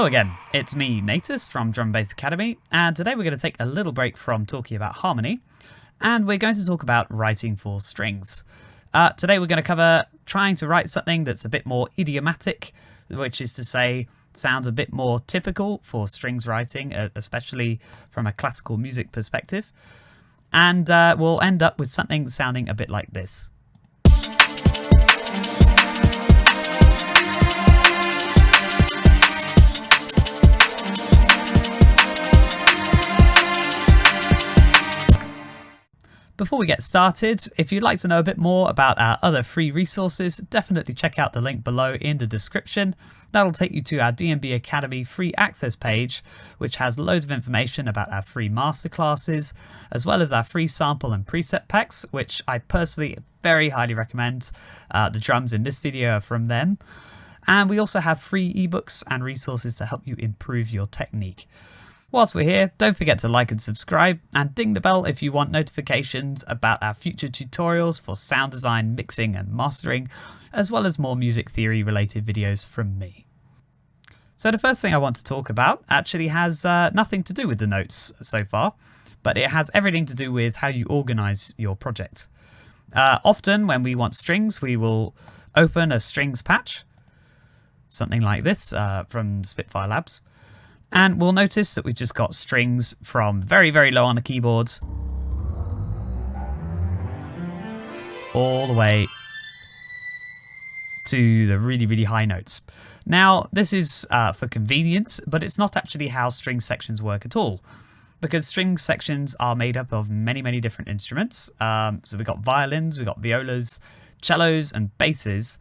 again, it's me, Natus from DNB Academy, and today we're going to take a little break from talking about harmony, and we're going to talk about writing for strings. Today we're going to cover trying to write something that's a bit more idiomatic, which is to say, sounds a bit more typical for strings writing, especially from a classical music perspective, and we'll end up with something sounding a bit like this. Before we get started, if you'd like to know a bit more about our other free resources, definitely check out the link below in the description. That'll take you to our DNB Academy free access page, which has loads of information about our free masterclasses, as well as our free sample and preset packs, which I personally very highly recommend. The drums in this video are from them. And we also have free ebooks and resources to help you improve your technique. Whilst we're here, don't forget to like and subscribe, and ding the bell if you want notifications about our future tutorials for sound design, mixing and mastering, as well as more music theory related videos from me. So the first thing I want to talk about actually has nothing to do with the notes so far, but it has everything to do with how you organize your project. Often when we want strings, we will open a strings patch, something like this from Spitfire Labs. And we'll notice that we've just got strings from very, very low on the keyboards all the way to the really, really high notes. Now, this is for convenience, but it's not actually how string sections work at all, because string sections are made up of many, many different instruments. So we've got violins, we've got violas, cellos and basses,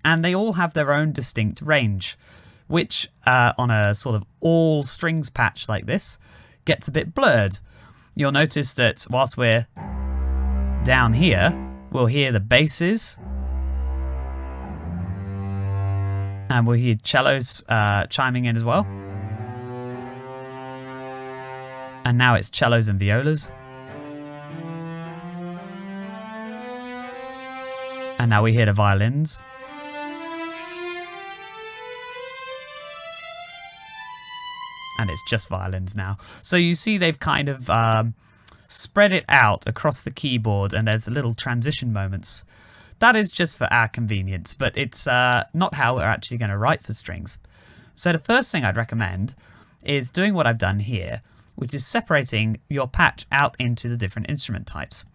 and they all have their own distinct range, which on a sort of all strings patch like this gets a bit blurred. You'll notice that whilst we're down here, we'll hear the basses, and we'll hear cellos chiming in as well. And now it's cellos and violas. And now we hear the violins. And it's just violins now. So you see they've kind of spread it out across the keyboard, and there's little transition moments. That is just for our convenience, but it's not how we're actually going to write for strings. So the first thing I'd recommend is doing what I've done here, which is separating your patch out into the different instrument types.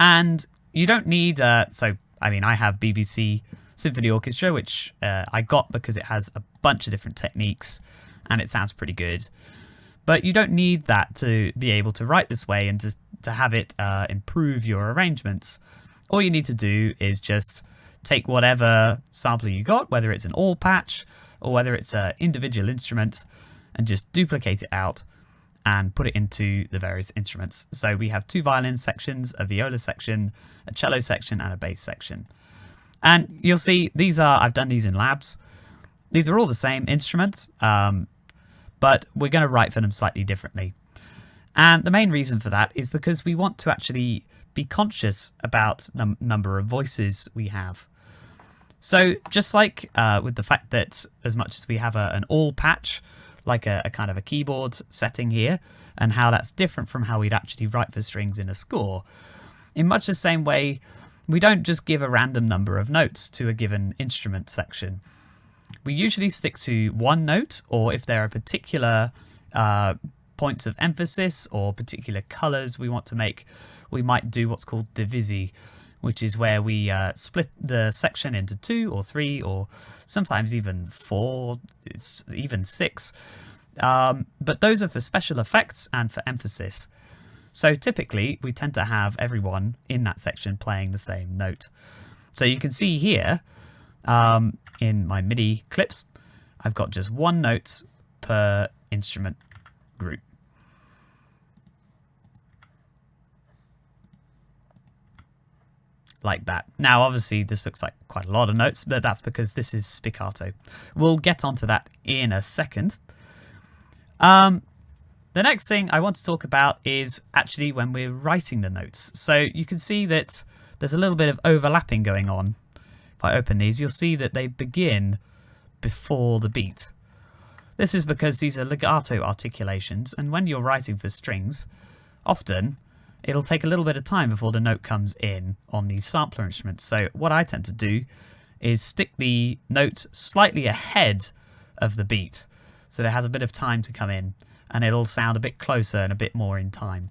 And you don't need, I have BBC Symphony Orchestra, which I got because it has a bunch of different techniques, and it sounds pretty good. But you don't need that to be able to write this way and to have it improve your arrangements. All you need to do is just take whatever sampler you got, whether it's an all patch or whether it's an individual instrument, and just duplicate it out and put it into the various instruments. So we have two violin sections, a viola section, a cello section, and a bass section. And you'll see I've done these in labs. These are all the same instruments, but we're going to write for them slightly differently. And the main reason for that is because we want to actually be conscious about the number of voices we have. So just like with the fact that as much as we have an all patch, like a kind of a keyboard setting here, and how that's different from how we'd actually write for strings in a score, in much the same way, we don't just give a random number of notes to a given instrument section. We usually stick to one note, or if there are particular points of emphasis or particular colors we want to make, we might do what's called divisi, which is where we split the section into 2 or 3 or sometimes even 4, it's even 6. But those are for special effects and for emphasis. So typically we tend to have everyone in that section playing the same note. So you can see here, in my MIDI clips, I've got just one note per instrument group. Like that. Now obviously this looks like quite a lot of notes, but that's because this is spiccato. We'll get onto that in a second. The next thing I want to talk about is actually when we're writing the notes. So you can see that there's a little bit of overlapping going on. If I open these, you'll see that they begin before the beat. This is because these are legato articulations, and when you're writing for strings, often it'll take a little bit of time before the note comes in on these sampler instruments. So what I tend to do is stick the note slightly ahead of the beat so that it has a bit of time to come in, and it'll sound a bit closer and a bit more in time.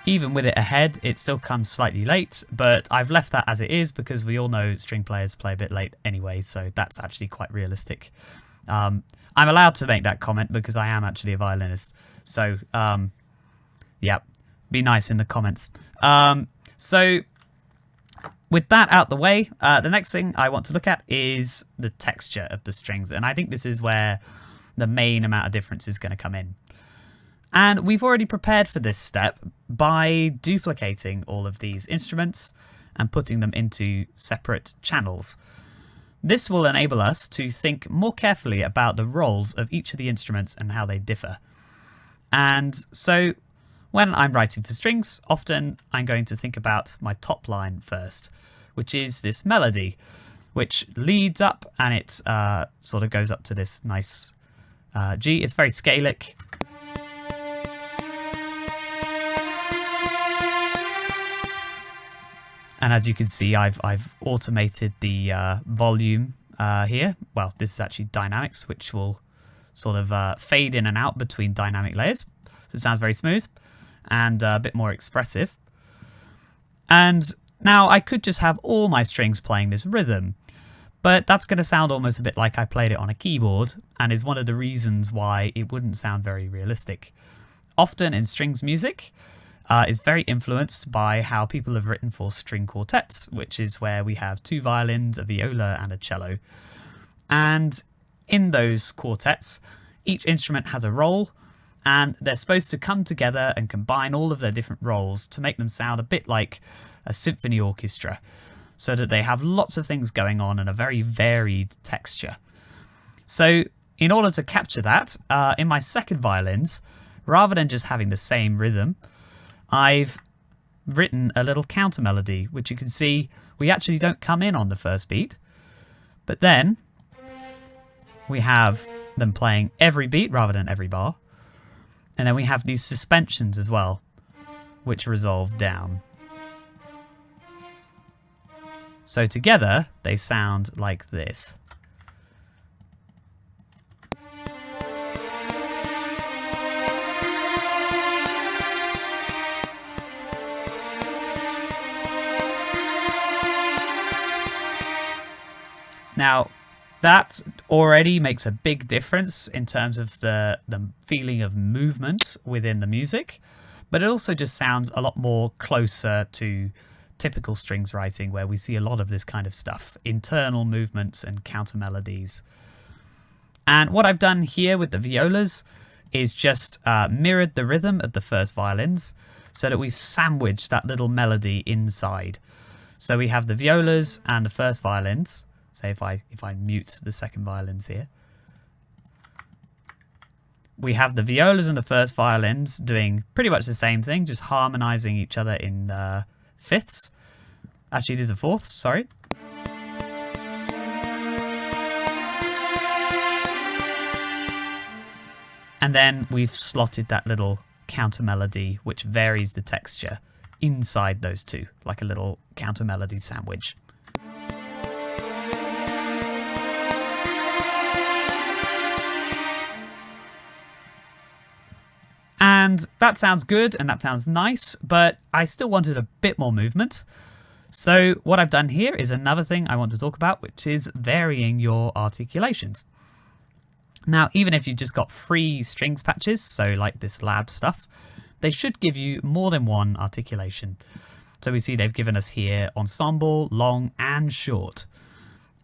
Even with it ahead, it still comes slightly late, but I've left that as it is because we all know string players play a bit late anyway, so that's actually quite realistic. I'm allowed to make that comment because I am actually a violinist, so yeah, be nice in the comments. So with that out the way, the next thing I want to look at is the texture of the strings, and I think this is where the main amount of difference is going to come in. And we've already prepared for this step by duplicating all of these instruments and putting them into separate channels. This will enable us to think more carefully about the roles of each of the instruments and how they differ. And so when I'm writing for strings, often I'm going to think about my top line first, which is this melody, which leads up and it sort of goes up to this nice G. It's very scalic. And as you can see, I've automated the volume here. Well, this is actually dynamics, which will sort of fade in and out between dynamic layers. So it sounds very smooth and a bit more expressive. And now I could just have all my strings playing this rhythm, but that's going to sound almost a bit like I played it on a keyboard, and is one of the reasons why it wouldn't sound very realistic. Often in strings music, is very influenced by how people have written for string quartets, which is where we have two violins, a viola and a cello. And in those quartets, each instrument has a role, and they're supposed to come together and combine all of their different roles to make them sound a bit like a symphony orchestra, so that they have lots of things going on and a very varied texture. So in order to capture that, in my second violins, rather than just having the same rhythm, I've written a little counter melody, which you can see we actually don't come in on the first beat, but then we have them playing every beat rather than every bar, and then we have these suspensions as well, which resolve down. So together they sound like this. Now, that already makes a big difference in terms of the feeling of movement within the music, but it also just sounds a lot more closer to typical strings writing, where we see a lot of this kind of stuff, internal movements and counter melodies. And what I've done here with the violas is just mirrored the rhythm of the first violins so that we've sandwiched that little melody inside. So we have the violas and the first violins. Say if I mute the second violins here, we have the violas and the first violins doing pretty much the same thing, just harmonizing each other in fifths. Actually, it is a fourth, sorry. And then we've slotted that little counter melody, which varies the texture inside those two, like a little counter melody sandwich. And that sounds good and that sounds nice, but I still wanted a bit more movement. So what I've done here is another thing I want to talk about, which is varying your articulations. Now, even if you've just got free strings patches, so like this lab stuff, they should give you more than one articulation. So we see they've given us here ensemble, long and short.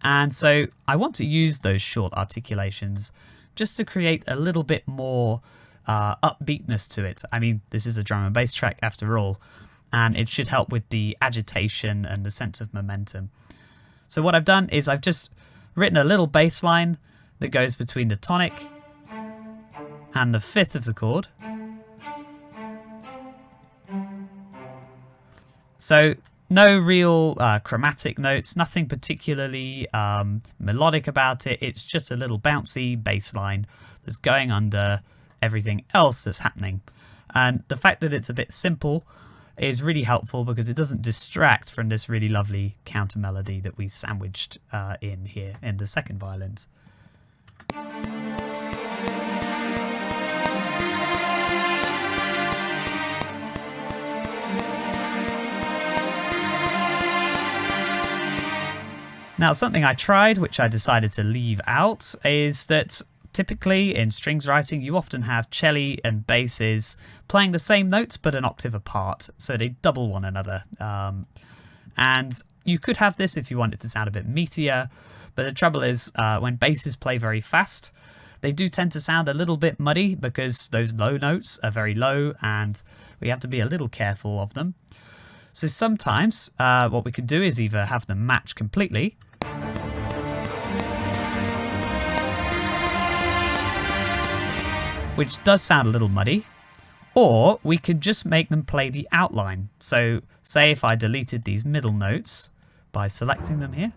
And so I want to use those short articulations just to create a little bit more upbeatness to it. I mean, this is a drum and bass track after all, and it should help with the agitation and the sense of momentum. So what I've done is I've just written a little bass line that goes between the tonic and the fifth of the chord. So no real chromatic notes, nothing particularly melodic about it. It's just a little bouncy bass line that's going under everything else that's happening. And the fact that it's a bit simple is really helpful because it doesn't distract from this really lovely counter melody that we sandwiched in here in the second violins. Now, something I tried, which I decided to leave out, is that typically in strings writing, you often have cello and basses playing the same notes but an octave apart, so they double one another. And you could have this if you want it to sound a bit meatier, but the trouble is when basses play very fast, they do tend to sound a little bit muddy because those low notes are very low and we have to be a little careful of them. So sometimes what we could do is either have them match completely, which does sound a little muddy, or we could just make them play the outline. So say if I deleted these middle notes by selecting them here,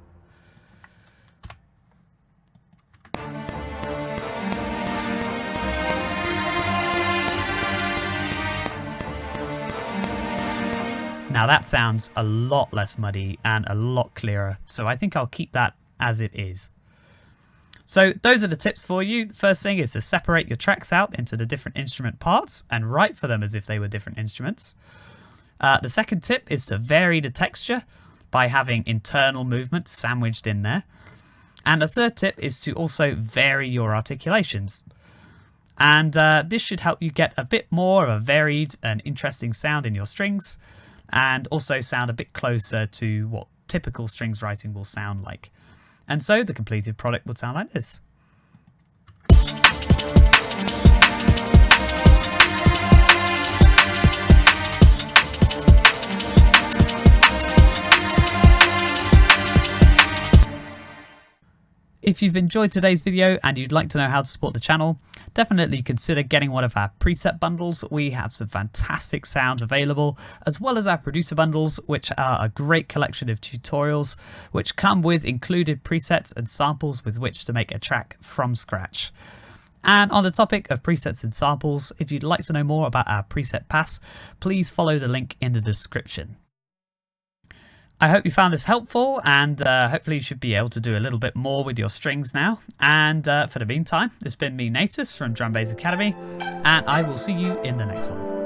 now that sounds a lot less muddy and a lot clearer. So I think I'll keep that as it is. So those are the tips for you. The first thing is to separate your tracks out into the different instrument parts and write for them as if they were different instruments. The second tip is to vary the texture by having internal movements sandwiched in there. And the third tip is to also vary your articulations. And this should help you get a bit more of a varied and interesting sound in your strings, and also sound a bit closer to what typical strings writing will sound like. And so the completed product would sound like this. If you've enjoyed today's video and you'd like to know how to support the channel, definitely consider getting one of our preset bundles. We have some fantastic sounds available, as well as our producer bundles, which are a great collection of tutorials which come with included presets and samples with which to make a track from scratch. And on the topic of presets and samples, if you'd like to know more about our preset pass, please follow the link in the description. I hope you found this helpful, and hopefully you should be able to do a little bit more with your strings now. And for the meantime, it's been me, Natus from DNB Academy, and I will see you in the next one.